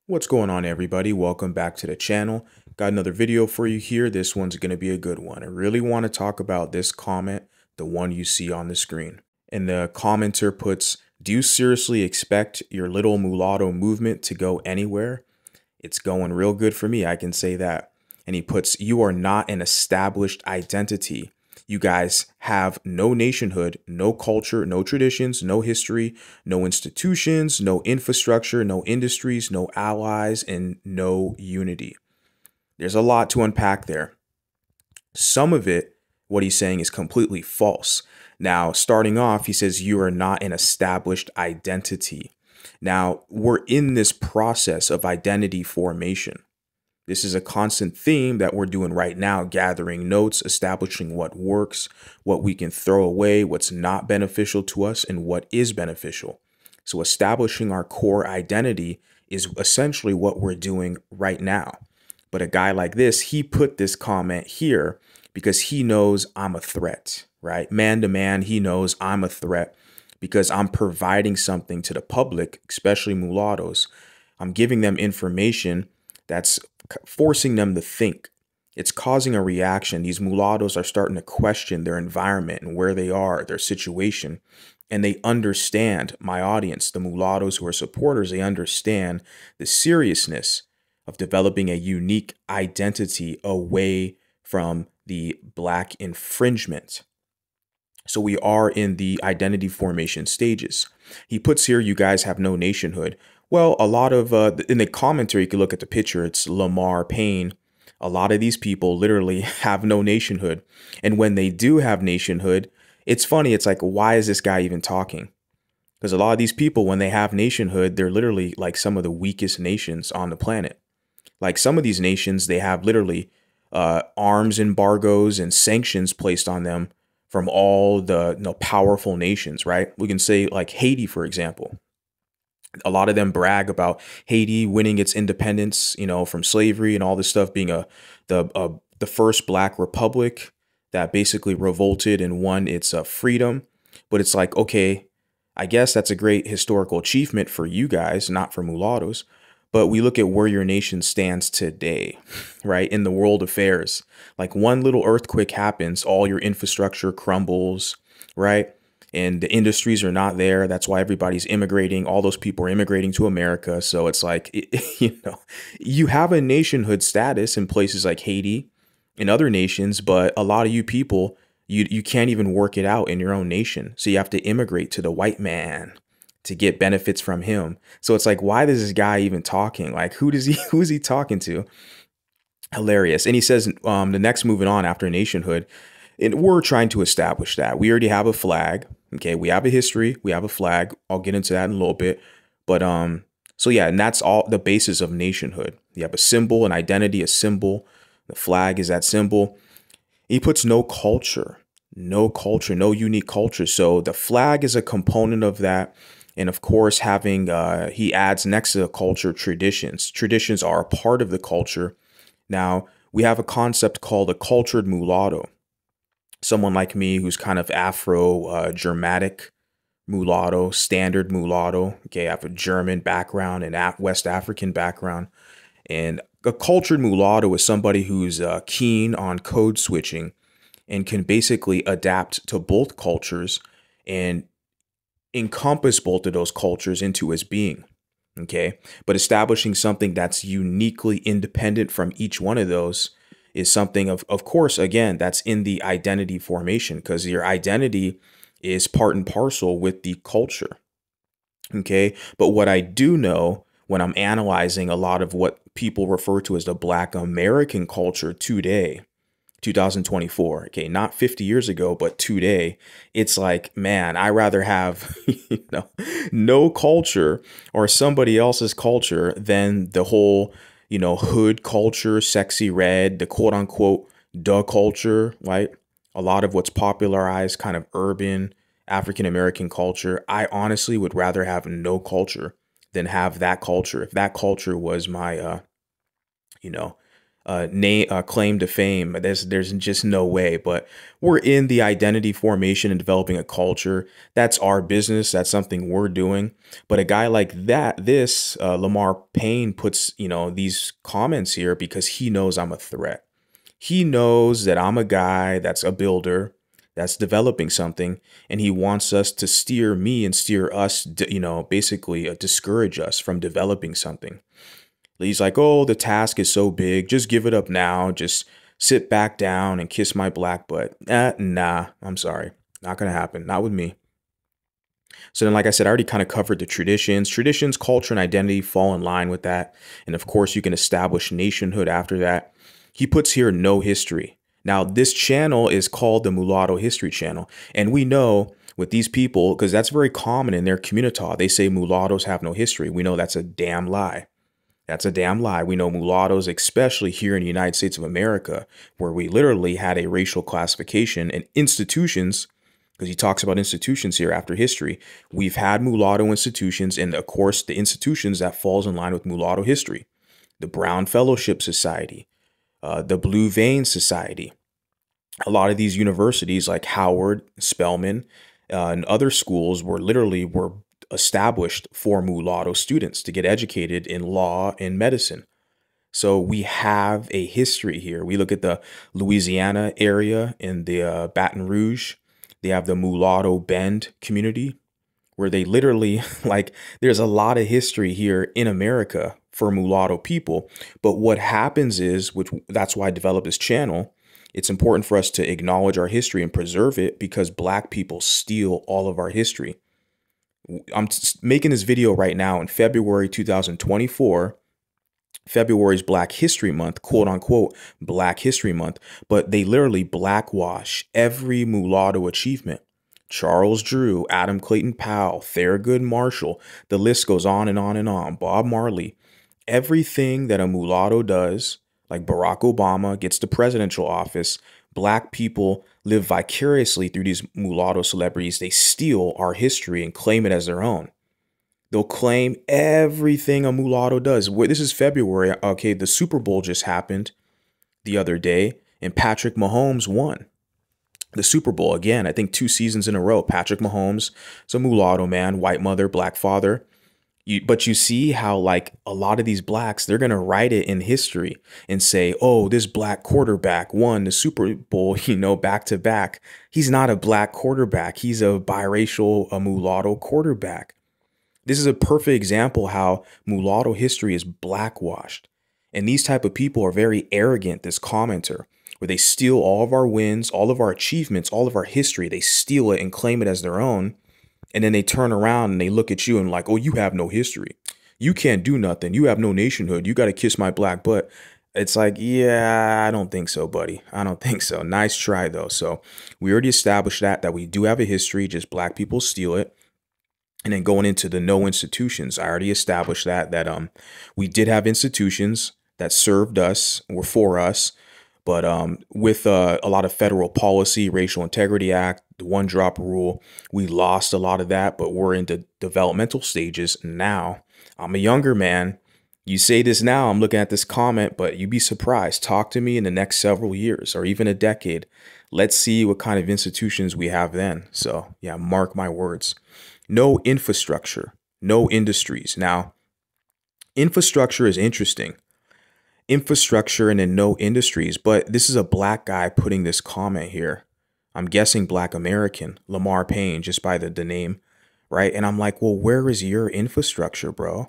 What's going on, everybody? Welcome back to the channel. Got another video for you here. This one's going to be a good one. I really want to talk about this comment, the one you see on the screen. And the commenter puts, "Do you seriously expect your little mulatto movement to go anywhere? It's going real good for me, I can say that." And he puts, "You are not an established identity. You guys have no nationhood, no culture, no traditions, no history, no institutions, no infrastructure, no industries, no allies, and no unity." There's a lot to unpack there. Some of it, what he's saying, is completely false. Now, starting off, he says you are not an established identity. Now, we're in this process of identity formation. This is a constant theme that we're doing right now, gathering notes, establishing what works, what we can throw away, what's not beneficial to us, and what is beneficial. So establishing our core identity is essentially what we're doing right now. But a guy like this, he put this comment here because he knows I'm a threat, right? Man to man, he knows I'm a threat because I'm providing something to the public, especially mulattoes. I'm giving them information that's forcing them to think. It's causing a reaction. These mulattoes are starting to question their environment and where they are, their situation. And they understand, my audience, the mulattoes who are supporters, they understand the seriousness of developing a unique identity away from the black infringement. So we are in the identity formation stages. He puts here, you guys have no nationhood. Well, a lot of, in the commentary, you can look at the picture, it's Lamar Payne. A lot of these people literally have no nationhood. And when they do have nationhood, it's funny. It's like, why is this guy even talking? Because a lot of these people, when they have nationhood, they're literally like some of the weakest nations on the planet. Like some of these nations, they have literally arms embargoes and sanctions placed on them from all the powerful nations, right? We can say like Haiti, for example. A lot of them brag about Haiti winning its independence, from slavery and all this stuff, being the first black republic that basically revolted and won its freedom. But it's like, okay, I guess that's a great historical achievement for you guys, not for mulattoes. But we look at where your nation stands today, right? In the world affairs, like one little earthquake happens, all your infrastructure crumbles, right? And the industries are not there. That's why everybody's immigrating. All those people are immigrating to America. So it's like, you have a nationhood status in places like Haiti and other nations, but a lot of you people, you can't even work it out in your own nation. So you have to immigrate to the white man to get benefits from him. So it's like, why is this guy even talking? Like, who is he talking to? Hilarious. And he says, the next moving on after nationhood, and we're trying to establish that we already have a flag. Okay, we have a history, we have a flag. I'll get into that in a little bit. But so yeah, and that's all the basis of nationhood. You have a symbol, an identity, a symbol. The flag is that symbol. He puts no culture, no unique culture. So the flag is a component of that. And of course, having he adds next to the culture, traditions. Traditions are a part of the culture. Now, we have a concept called a cultured mulatto. Someone like me who's kind of Afro-Germanic mulatto, standard mulatto. Okay, I have a German background and West African background. And a cultured mulatto is somebody who's keen on code switching and can basically adapt to both cultures and encompass both of those cultures into his being. Okay, but establishing something that's uniquely independent from each one of those is something of course, again, that's in the identity formation, because your identity is part and parcel with the culture. Okay, but what I do know when I'm analyzing a lot of what people refer to as the Black American culture today, 2024, okay, not 50 years ago, but today, it's like, man, I rather have no culture or somebody else's culture than the whole hood culture, sexy red, the quote unquote the culture, right? A lot of what's popularized, kind of urban African American culture. I honestly would rather have no culture than have that culture. If that culture was my, claim to fame. There's just no way. But we're in the identity formation and developing a culture. That's our business. That's something we're doing. But a guy like this Lamar Payne puts, these comments here because he knows I'm a threat. He knows that I'm a guy that's a builder, that's developing something, and he wants us to steer me and steer us, basically discourage us from developing something. He's like, oh, the task is so big. Just give it up now. Just sit back down and kiss my black butt. Nah, I'm sorry. Not going to happen. Not with me. So then, like I said, I already kind of covered the traditions. Traditions, culture, and identity fall in line with that. And of course, you can establish nationhood after that. He puts here no history. Now, this channel is called the Mulatto History Channel. And we know with these people, because that's very common in their community, they say mulattoes have no history. We know that's a damn lie. That's a damn lie. We know mulattoes, especially here in the United States of America, where we literally had a racial classification and institutions, because he talks about institutions here after history. We've had mulatto institutions, and of course, the institutions that falls in line with mulatto history. The Brown Fellowship Society, the Blue Vein Society. A lot of these universities like Howard, Spelman, and other schools were established for mulatto students to get educated in law and medicine. So we have a history here. We look at the Louisiana area in the Baton Rouge. They have the Mulatto Bend community where they literally there's a lot of history here in America for mulatto people. But what happens is, that's why I developed this channel. It's important for us to acknowledge our history and preserve it because black people steal all of our history. I'm making this video right now in February 2024. February is Black History Month, quote unquote, Black History Month, but they literally blackwash every mulatto achievement. Charles Drew, Adam Clayton Powell, Thurgood Marshall, the list goes on and on and on. Bob Marley, everything that a mulatto does, like Barack Obama gets the presidential office, black people live vicariously through these mulatto celebrities. They steal our history and claim it as their own. They'll claim everything a mulatto does. This is February. Okay, the Super Bowl just happened the other day, and Patrick Mahomes won the Super Bowl again. I think 2 seasons in a row. Patrick Mahomes is a mulatto man, white mother, black father. But you see how a lot of these blacks, they're going to write it in history and say, oh, this black quarterback won the Super Bowl, back to back. He's not a black quarterback. He's a biracial, a mulatto quarterback. This is a perfect example how mulatto history is blackwashed. And these type of people are very arrogant, this commenter, where they steal all of our wins, all of our achievements, all of our history. They steal it and claim it as their own. And then they turn around and they look at you and like, oh, you have no history. You can't do nothing. You have no nationhood. You got to kiss my black butt. It's like, yeah, I don't think so, buddy. I don't think so. Nice try, though. So we already established that we do have a history, just black people steal it. And then going into the no institutions, I already established that we did have institutions that served us, were for us. But with a lot of federal policy, Racial Integrity Act, the one drop rule, we lost a lot of that, but we're into developmental stages now. I'm a younger man. You say this now, I'm looking at this comment, but you'd be surprised. Talk to me in the next several years or even a decade. Let's see what kind of institutions we have then. So yeah, mark my words. No infrastructure, no industries. Now, infrastructure is interesting. Infrastructure and then no industries, but this is a black guy putting this comment here. I'm guessing Black American, Lamar Payne, just by the name, right? And I'm like, well, where is your infrastructure, bro?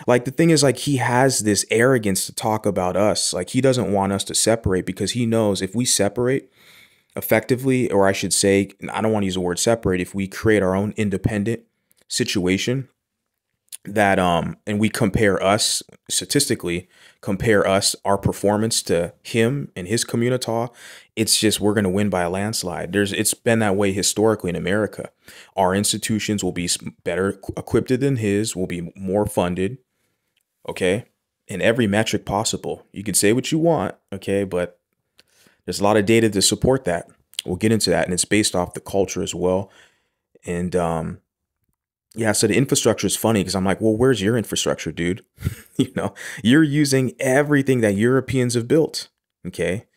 The thing is, he has this arrogance to talk about us. He doesn't want us to separate because he knows if we separate effectively, or I should say, I don't want to use the word separate, if we create our own independent situation, that and we compare us statistically, our performance to him and his community, it's just we're going to win by a landslide. It's been that way historically in America. Our institutions will be better equipped than his, will be more funded, okay, in every metric possible. You can say what you want, okay, but there's a lot of data to support that. We'll get into that, and it's based off the culture as well. And Yeah, so the infrastructure is funny because I'm like, well, where's your infrastructure, dude? You know, you're using everything that Europeans have built. Okay.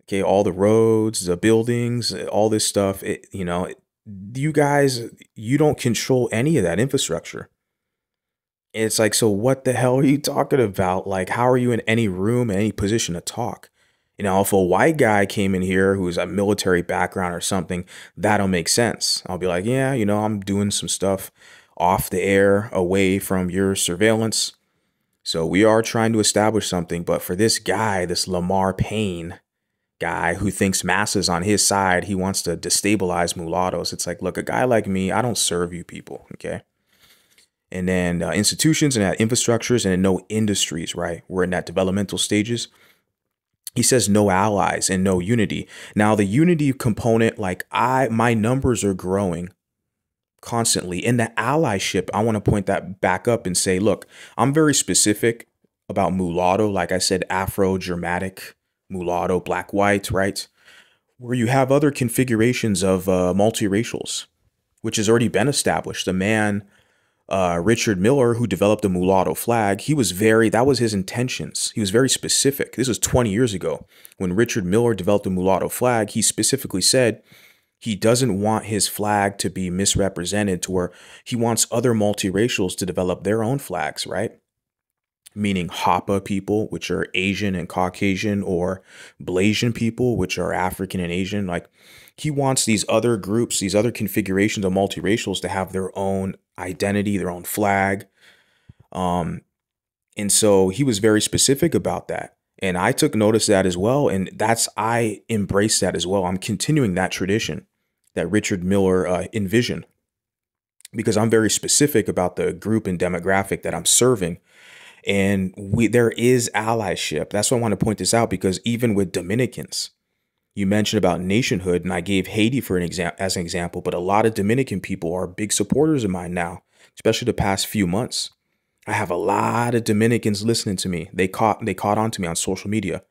Okay, all the roads, the buildings, all this stuff. You guys, you don't control any of that infrastructure. It's like, so what the hell are you talking about? Like, how are you in any room, any position to talk? You know, if a white guy came in here who's a military background or something, that'll make sense. I'll be like, yeah, I'm doing some stuff off the air, away from your surveillance. So we are trying to establish something. But for this guy, this Lamar Payne guy who thinks masses on his side, he wants to destabilize mulattoes. It's like, look, a guy like me, I don't serve you people, okay? And then institutions and infrastructures and no industries, right? We're in that developmental stages. He says no allies and no unity. Now the unity component, like my numbers are growing constantly. In the allyship, I want to point that back up and say, look, I'm very specific about mulatto. Like I said, Afro-Germanic, mulatto, black, white, right? Where you have other configurations of multiracials, which has already been established. The man, Richard Miller, who developed the mulatto flag, that was his intentions. He was very specific. This was 20 years ago. When Richard Miller developed the mulatto flag, he specifically said he doesn't want his flag to be misrepresented to where he wants other multiracials to develop their own flags, right? Meaning Hapa people, which are Asian and Caucasian, or Blasian people, which are African and Asian. Like, he wants these other groups, these other configurations of multiracials to have their own identity, their own flag. And so he was very specific about that. And I took notice of that as well. And I embrace that as well. I'm continuing that tradition that Richard Miller envisioned, because I'm very specific about the group and demographic that I'm serving. And there is allyship. That's why I want to point this out, because even with Dominicans, you mentioned about nationhood, and I gave Haiti as an example, but a lot of Dominican people are big supporters of mine now, especially the past few months. I have a lot of Dominicans listening to me. They caught on to me on social media.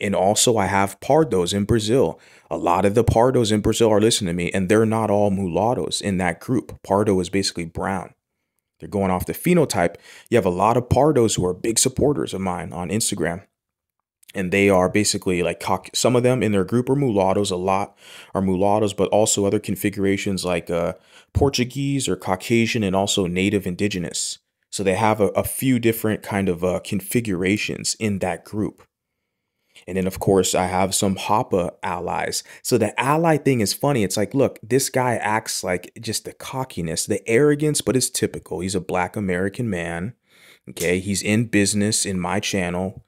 And also I have Pardos in Brazil. A lot of the Pardos in Brazil are listening to me, and they're not all mulattoes in that group. Pardo is basically brown. They're going off the phenotype. You have a lot of Pardos who are big supporters of mine on Instagram. And they are basically like, some of them in their group are mulattoes. A lot are mulattoes, but also other configurations like Portuguese or Caucasian, and also native indigenous. So they have a few different kind of configurations in that group. And then, of course, I have some Hapa allies. So the ally thing is funny. It's like, look, this guy acts like just the cockiness, the arrogance, but it's typical. He's a black American man. Okay. He's in business in my channel,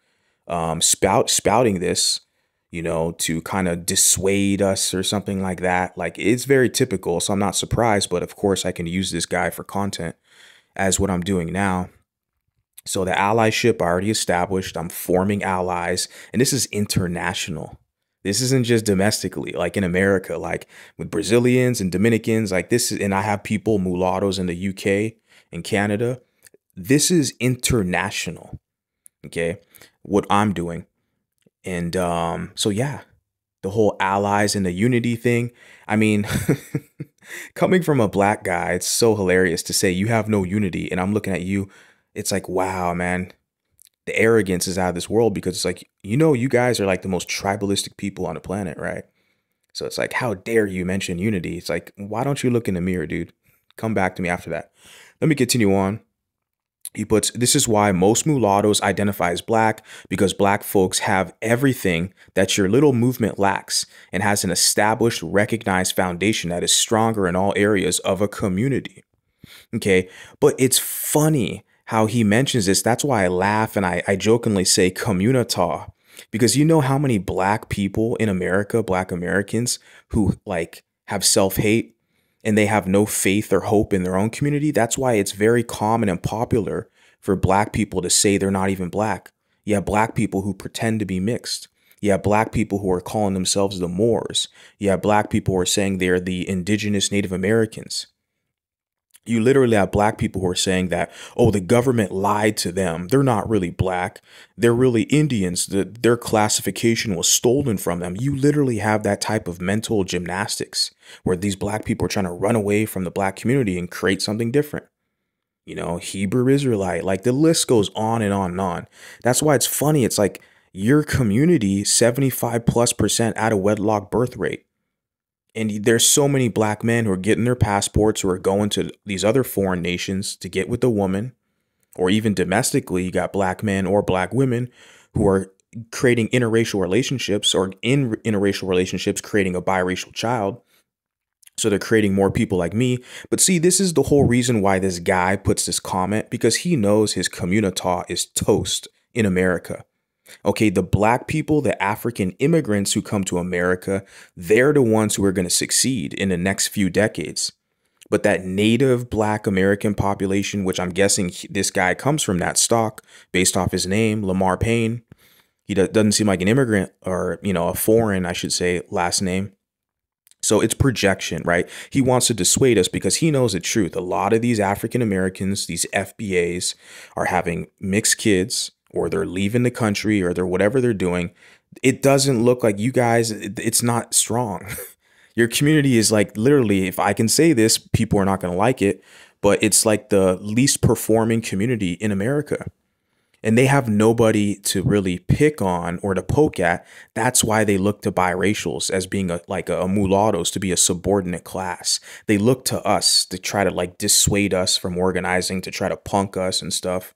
spouting this, to kind of dissuade us or something like that. Like, it's very typical. So I'm not surprised. But of course, I can use this guy for content, as what I'm doing now. So the allyship I already established. I'm forming allies, and this is international. This isn't just domestically, like in America, like with Brazilians and Dominicans, like this is, and I have people, mulattoes in the UK and Canada. This is international. Okay. What I'm doing. And so yeah, the whole allies and the unity thing. I mean, coming from a black guy, it's so hilarious to say you have no unity, and I'm looking at you. It's like, wow, man, the arrogance is out of this world, because it's like, you guys are like the most tribalistic people on the planet, right? So it's like, how dare you mention unity? It's like, why don't you look in the mirror, dude? Come back to me after that. Let me continue on. He puts, this is why most mulattoes identify as black, because black folks have everything that your little movement lacks, and has an established, recognized foundation that is stronger in all areas of a community. Okay, but it's funny how he mentions this. That's why I laugh, and I jokingly say communita, because you know how many black people in America, black Americans, who like have self-hate, and they have no faith or hope in their own community. That's why it's very common and popular for black people to say they're not even black. You have black people who pretend to be mixed. You have black people who are calling themselves the Moors. You have black people who are saying they're the indigenous Native Americans. You literally have black people who are saying that, oh, the government lied to them. They're not really black. They're really Indians. Their classification was stolen from them. You literally have that type of mental gymnastics where these black people are trying to run away from the black community and create something different. You know, Hebrew Israelite, like the list goes on and on and on. That's why it's funny. It's like your community, 75+% out of wedlock birth rate. And there's so many black men who are getting their passports, who are going to these other foreign nations to get with a woman, or even domestically, you got black men or black women who are creating interracial relationships, or in interracial relationships, creating a biracial child. So they're creating more people like me. But see, this is the whole reason why this guy puts this comment, because he knows his community is toast in America. Okay, the black people, the African immigrants who come to America, they're the ones who are going to succeed in the next few decades. But that native black American population, which I'm guessing this guy comes from that stock based off his name, Lamar Payne, he doesn't seem like an immigrant, or, you know, a foreign, I should say, last name. So it's projection, right? He wants to dissuade us because he knows the truth. A lot of these African Americans, these FBAs, are having mixed kids, or they're leaving the country, or they're whatever they're doing. It doesn't look like you guys, it's not strong. Your community is like, literally, if I can say this, people are not going to like it, but it's like the least performing community in America. And they have nobody to really pick on or to poke at. That's why they look to biracials as being like a mulattoes, to be a subordinate class. They look to us to try to like dissuade us from organizing, to try to punk us and stuff,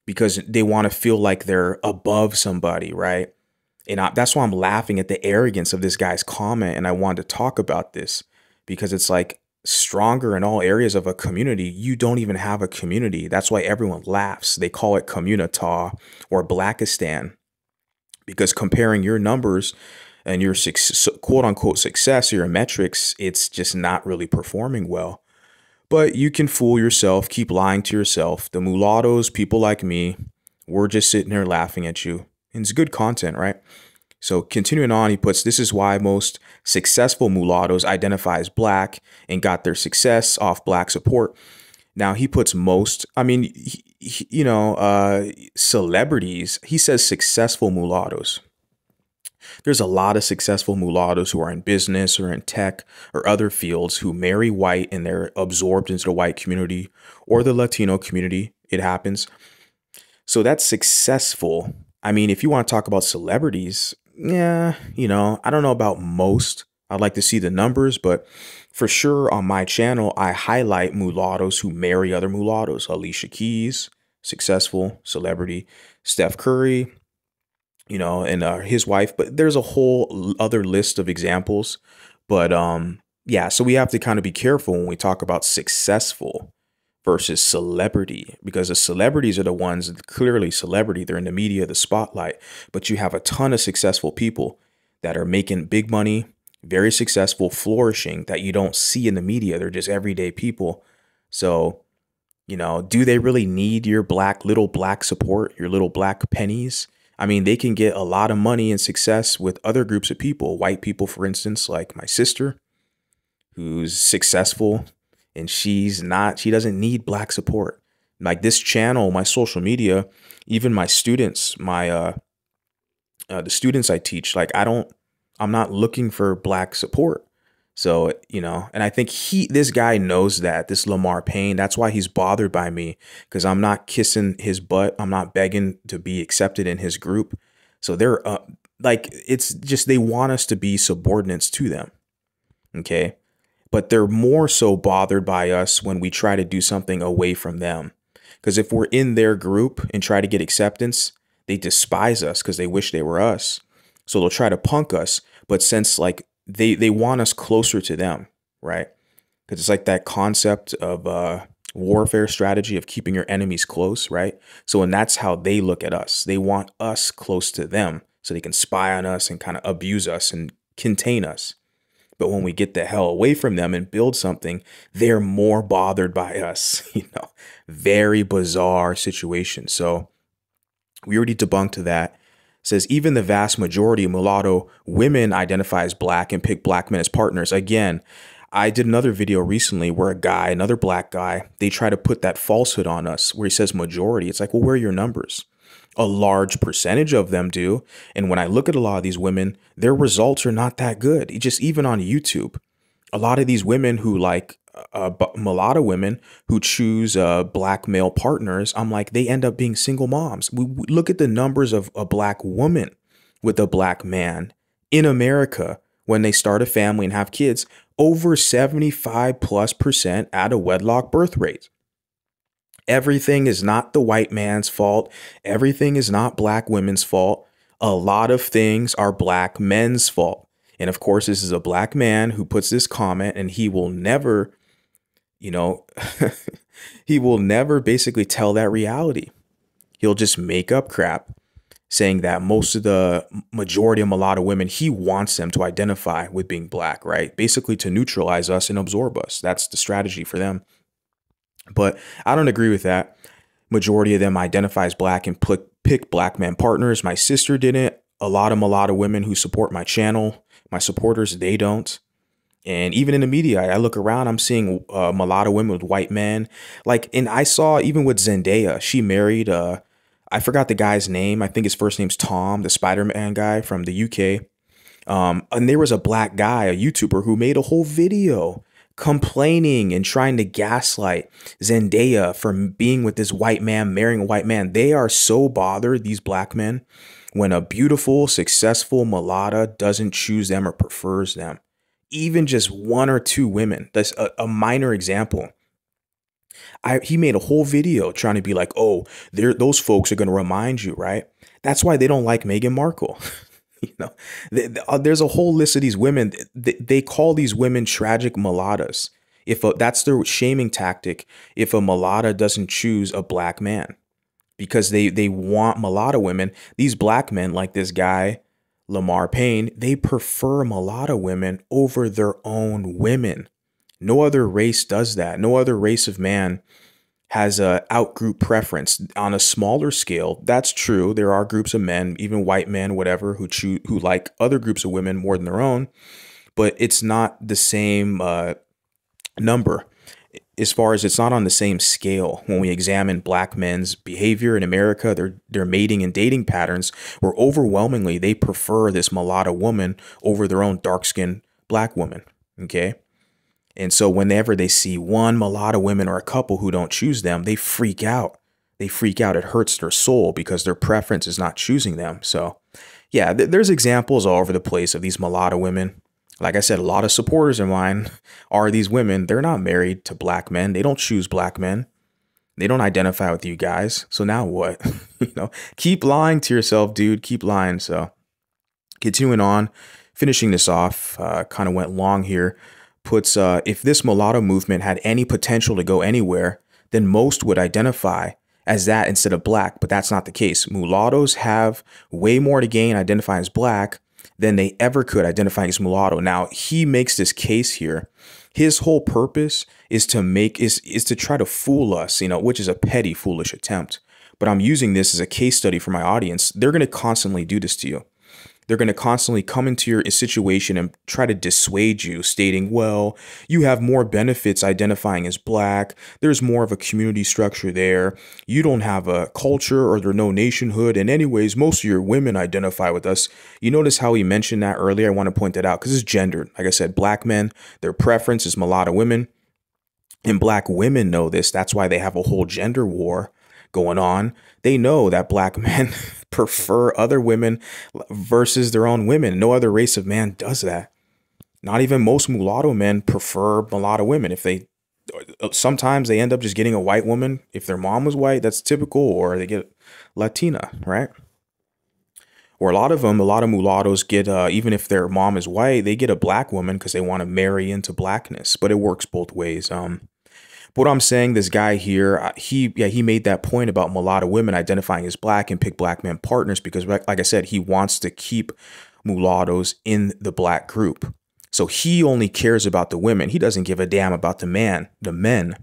because they want to feel like they're above somebody, right? And that's why I'm laughing at the arrogance of this guy's comment. And I wanted to talk about this because it's like, stronger in all areas of a community, you don't even have a community. That's why everyone laughs. They call it community or blackistan, because comparing your numbers and your quote unquote success, your metrics, it's just not really performing well. But you can fool yourself, keep lying to yourself. The mulattoes, people like me, we're just sitting there laughing at you. And it's good content, right? So continuing on, he puts, this is why most successful mulattoes identify as black and got their success off black support. Now he puts most, I mean, you know, celebrities, he says successful mulattoes. There's a lot of successful mulattoes who are in business or in tech or other fields who marry white and they're absorbed into the white community or the Latino community. It happens. So that's successful. I mean, if you want to talk about celebrities, yeah, you know, I don't know about most. I'd like to see the numbers, but for sure on my channel, I highlight mulattoes who marry other mulattoes. Alicia Keys, successful celebrity. Steph Curry, you know, and his wife. But there's a whole other list of examples. But yeah, so we have to kind of be careful when we talk about successful versus celebrity, because the celebrities are the ones, clearly celebrity, they're in the media, the spotlight, but you have a ton of successful people that are making big money, very successful, flourishing, that you don't see in the media. They're just everyday people. So, you know, do they really need your little black support, your little black pennies? I mean, they can get a lot of money and success with other groups of people, white people, for instance, like my sister, who's successful, and she doesn't need black support. Like this channel, my social media, even my students, the students I teach, like I'm not looking for black support. So, you know, and I think this guy knows that, this Lamar Payne, that's why he's bothered by me, because I'm not kissing his butt. I'm not begging to be accepted in his group. So they're like, it's just, they want us to be subordinates to them. Okay. But they're more so bothered by us when we try to do something away from them. Because if we're in their group and try to get acceptance, they despise us because they wish they were us. So they'll try to punk us. But since like they want us closer to them, right? Because it's like that concept of warfare strategy of keeping your enemies close, right? So, and that's how they look at us. They want us close to them so they can spy on us and kind of abuse us and contain us. But when we get the hell away from them and build something, they're more bothered by us. You know, very bizarre situation. So we already debunked that. It says even the vast majority of mulatto women identify as black and pick black men as partners. Again, I did another video recently where another black guy, they try to put that falsehood on us where he says majority. It's like, well, where are your numbers? A large percentage of them do. And when I look at a lot of these women, their results are not that good. Just even on YouTube, a lot of these women who like mulatto women who choose black male partners, I'm like, they end up being single moms. We look at the numbers of a black woman with a black man in America when they start a family and have kids, over 75+% out of wedlock birth rate. Everything is not the white man's fault. Everything is not black women's fault. A lot of things are black men's fault. And of course, this is a black man who puts this comment, and he will never, he will never basically tell that reality. He'll just make up crap saying that most of the majority of mulatto women, he wants them to identify with being black, right? Basically to neutralize us and absorb us. That's the strategy for them. But I don't agree with that. Majority of them identify as black and pick black men partners. My sister didn't. A lot of mulatto women who support my channel, my supporters, they don't. And even in the media, I look around, I'm seeing mulatto women with white men. And I saw even with Zendaya, she married, I forgot the guy's name. I think his first name's Tom, the Spider-Man guy from the UK. And there was a black guy, a YouTuber, who made a whole video complaining and trying to gaslight Zendaya for being with this white man, marrying a white man. They are so bothered, these black men, when a beautiful, successful mulatto doesn't choose them or prefers them. Even just one or two women. That's a minor example. He made a whole video trying to be like, oh, those folks are going to remind you, right? That's why they don't like Meghan Markle. There's a whole list of these women. They call these women tragic mulattoes. That's their shaming tactic. If a mulatto doesn't choose a black man, because they want mulatto women. These black men, like this guy, Lamar Payne, they prefer mulatto women over their own women. No other race does that. No other race of man has a outgroup preference on a smaller scale. That's true. There are groups of men, even white men, whatever, who like other groups of women more than their own, but it's not the same number. As far as it's not on the same scale. When we examine black men's behavior in America, their mating and dating patterns, where overwhelmingly they prefer this mulatto woman over their own dark-skinned black woman. Okay. And so whenever they see one mulatto woman or a couple who don't choose them, they freak out. They freak out. It hurts their soul because their preference is not choosing them. So yeah, there's examples all over the place of these mulatto women. Like I said, a lot of supporters of mine are these women. They're not married to black men. They don't choose black men. They don't identify with you guys. So now what? Keep lying to yourself, dude. Keep lying. So continuing on, finishing this off, kind of went long here. Puts, if this mulatto movement had any potential to go anywhere, then most would identify as that instead of black. But that's not the case. Mulattoes have way more to gain identifying as black than they ever could identifying as mulatto. Now, he makes this case here. His whole purpose is to try to fool us, which is a petty, foolish attempt. But I'm using this as a case study for my audience. They're going to constantly do this to you. They're going to constantly come into your situation and try to dissuade you, stating, well, you have more benefits identifying as black. There's more of a community structure there. You don't have a culture or there's no nationhood. And anyways, most of your women identify with us. You notice how he mentioned that earlier? I want to point that out because it's gendered. Like I said, black men, their preference is mulatto women. And black women know this. That's why they have a whole gender war going on. They know that black men prefer other women versus their own women. No other race of man does that. Not even most mulatto men prefer mulatto women. Sometimes they end up just getting a white woman. If their mom was white, that's typical, or they get Latina, right? Or a lot of mulattoes get, even if their mom is white, they get a black woman because they want to marry into blackness. But it works both ways. But what I'm saying, this guy here, he made that point about mulatto women identifying as black and pick black men partners because, like I said, he wants to keep mulattoes in the black group. So he only cares about the women. He doesn't give a damn about the men.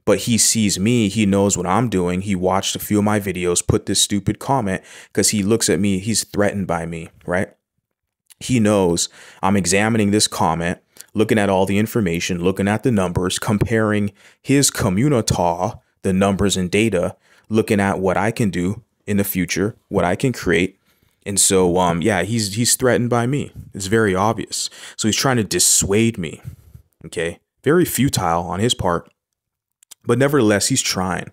But he sees me. He knows what I'm doing. He watched a few of my videos, put this stupid comment because he looks at me. He's threatened by me, right? He knows I'm examining this comment, looking at all the information, looking at the numbers, comparing his community, the numbers and data, looking at what I can do in the future, what I can create. And so, yeah, he's threatened by me. It's very obvious. So he's trying to dissuade me. Okay. Very futile on his part, but nevertheless, he's trying.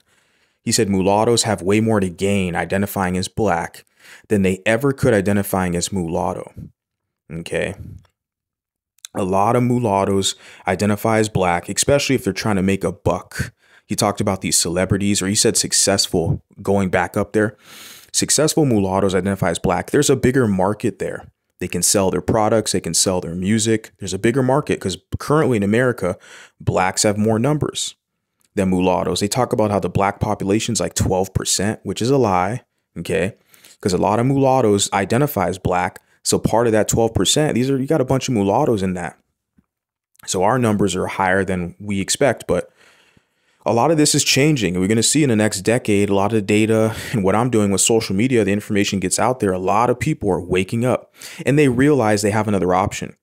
He said mulattoes have way more to gain identifying as black than they ever could identifying as mulatto. Okay. A lot of mulattoes identify as black, especially if they're trying to make a buck. He talked about these celebrities, or he said successful, going back up there. Successful mulattoes identify as black. There's a bigger market there. They can sell their products. They can sell their music. There's a bigger market because currently in America, blacks have more numbers than mulattoes. They talk about how the black population is like 12%, which is a lie. Okay. Because a lot of mulattoes identify as black. So part of that 12%, you got a bunch of mulattoes in that. So our numbers are higher than we expect, but a lot of this is changing. We're going to see in the next decade, a lot of data and what I'm doing with social media, the information gets out there. A lot of people are waking up and they realize they have another option.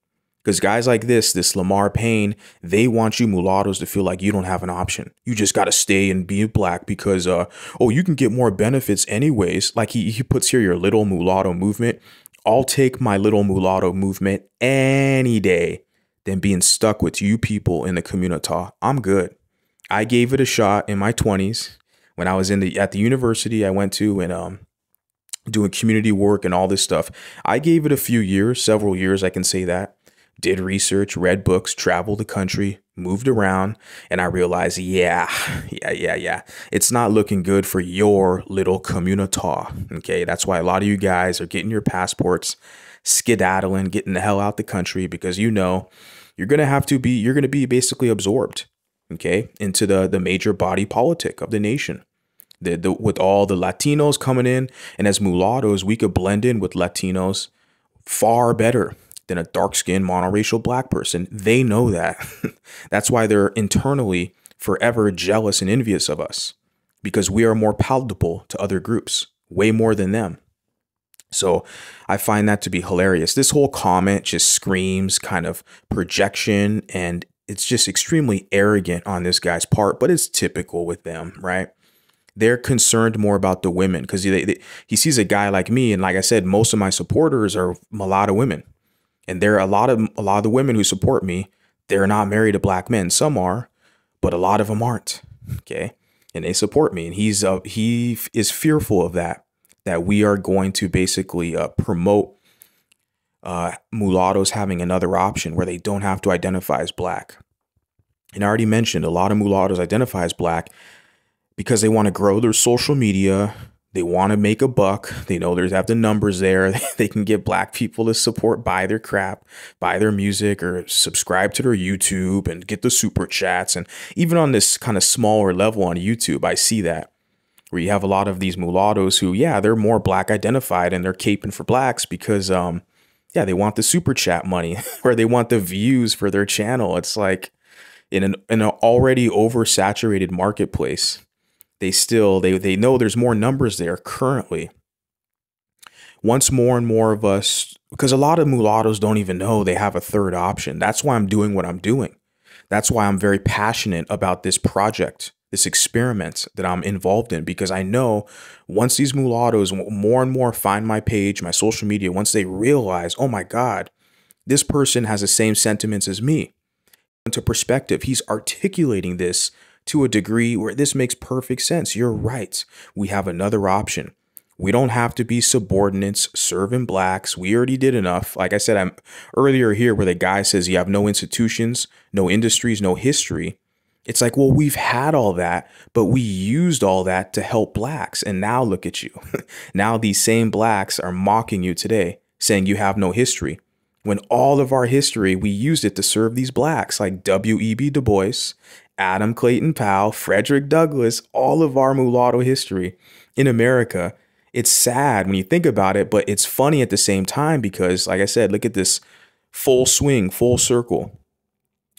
Because guys like this Lamar Payne, they want you mulattoes to feel like you don't have an option. You just got to stay and be black because, oh, you can get more benefits anyways. Like he puts here your little mulatto movement. I'll take my little mulatto movement any day than being stuck with you people in the community. I'm good. I gave it a shot in my 20s when I was at the university I went to and doing community work and all this stuff. I gave it a few years, several years, I can say that. Did research, read books, traveled the country, moved around, and I realized, yeah. It's not looking good for your little community. Okay, that's why a lot of you guys are getting your passports, skedaddling, getting the hell out the country because you're going to be basically absorbed, okay, into the major body politic of the nation. With all the Latinos coming in, and as mulattoes, we could blend in with Latinos far better than a dark-skinned monoracial black person. They know that. That's why they're internally forever jealous and envious of us, because we are more palatable to other groups, way more than them. So I find that to be hilarious. This whole comment just screams kind of projection, and it's just extremely arrogant on this guy's part, but it's typical with them, right? They're concerned more about the women because he sees a guy like me. And like I said, most of my supporters are mulatto women. And there are a lot of the women who support me. They're not married to black men. Some are, but a lot of them aren't. Okay. And they support me. And he is fearful of that we are going to basically promote mulattoes having another option where they don't have to identify as black. And I already mentioned a lot of mulattoes identify as black because they want to grow their social media. They want to make a buck. They know they have the numbers there. They can get black people to support, buy their crap, buy their music, or subscribe to their YouTube and get the super chats. And even on this kind of smaller level on YouTube, I see that where you have a lot of these mulattoes who, yeah, they're more black identified and they're caping for blacks because, yeah, they want the super chat money or they want the views for their channel. It's like in an already oversaturated marketplace. They know there's more numbers there currently. Once more and more of us, because a lot of mulattoes don't even know they have a third option. That's why I'm doing what I'm doing. That's why I'm very passionate about this project, this experiment that I'm involved in, because I know once these mulattoes more and more find my page, my social media, once they realize, oh my God, this person has the same sentiments as me. Into perspective, he's articulating this to a degree where this makes perfect sense. You're right. We have another option. We don't have to be subordinates serving blacks. We already did enough. Like I said, I'm earlier here where the guy says you have no institutions, no industries, no history. It's like, well, we've had all that, but we used all that to help blacks. And now look at you. Now these same blacks are mocking you today, saying you have no history. When all of our history, we used it to serve these blacks like W.E.B. Du Bois, Adam Clayton Powell, Frederick Douglass, all of our mulatto history in America. It's sad when you think about it, but it's funny at the same time because, like I said, look at this full swing, full circle.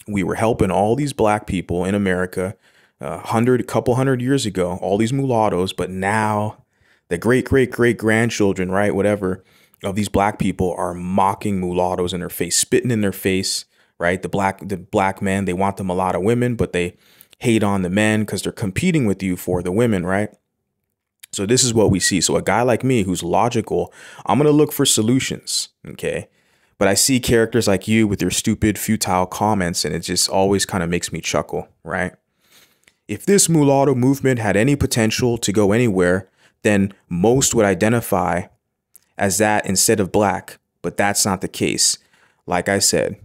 We were helping all these black people in America a couple hundred years ago, all these mulattoes, but now the great-great-great-grandchildren, right, whatever, of these black people are mocking mulattoes in their face, spitting in their face, right? The black men, they want the mulatto women, but they hate on the men because they're competing with you for the women, right? So this is what we see. So a guy like me who's logical, I'm going to look for solutions, okay? But I see characters like you with your stupid, futile comments, and it just always kind of makes me chuckle, right? If this mulatto movement had any potential to go anywhere, then most would identify as that instead of black, but that's not the case. Like I said,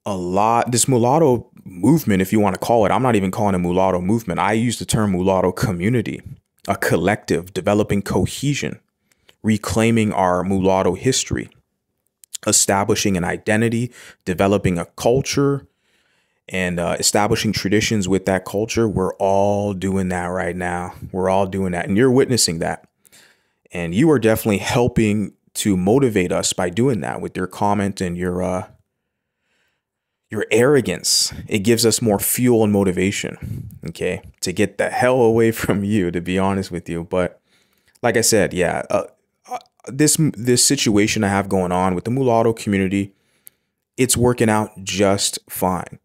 this mulatto movement, if you want to call it, I'm not even calling it mulatto movement. I use the term mulatto community, a collective developing cohesion, reclaiming our mulatto history, establishing an identity, developing a culture, and establishing traditions with that culture. We're all doing that right now. We're all doing that. And you're witnessing that. And you are definitely helping to motivate us by doing that with your comment and your arrogance. It gives us more fuel and motivation, okay, to get the hell away from you, to be honest with you. But like I said, yeah, this situation I have going on with the mulatto community, it's working out just fine.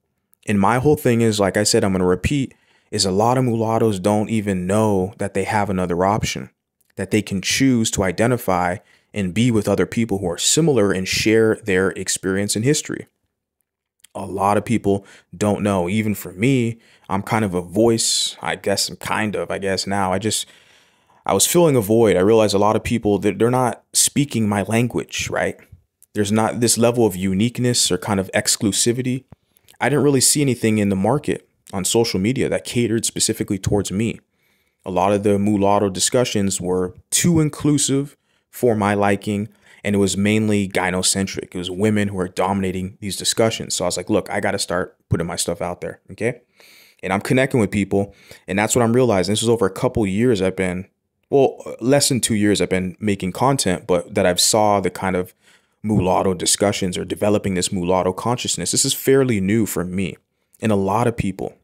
And my whole thing is, like I said, I'm going to repeat, is a lot of mulattoes don't even know that they have another option, that they can choose to identify and be with other people who are similar and share their experience and history. A lot of people don't know. Even for me, I'm kind of a voice. I guess now. I was filling a void. I realized a lot of people that they're not speaking my language, right? There's not this level of uniqueness or kind of exclusivity. I didn't really see anything in the market on social media that catered specifically towards me. A lot of the mulatto discussions were too inclusive for my liking, and it was mainly gynocentric. It was women who were dominating these discussions. So I was like, look, I got to start putting my stuff out there, okay? And I'm connecting with people, and that's what I'm realizing. This is over a couple years less than 2 years I've been making content, but that I've saw the kind of mulatto discussions or developing this mulatto consciousness. This is fairly new for me and a lot of people.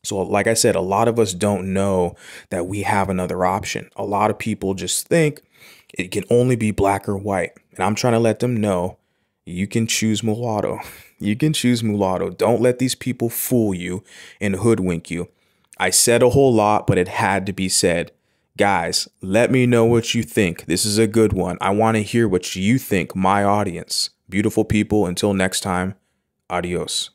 So like I said, a lot of us don't know that we have another option. A lot of people just think it can only be black or white. And I'm trying to let them know you can choose mulatto. You can choose mulatto. Don't let these people fool you and hoodwink you. I said a whole lot, but it had to be said. Guys, let me know what you think. This is a good one. I want to hear what you think, my audience. Beautiful people, until next time, adios.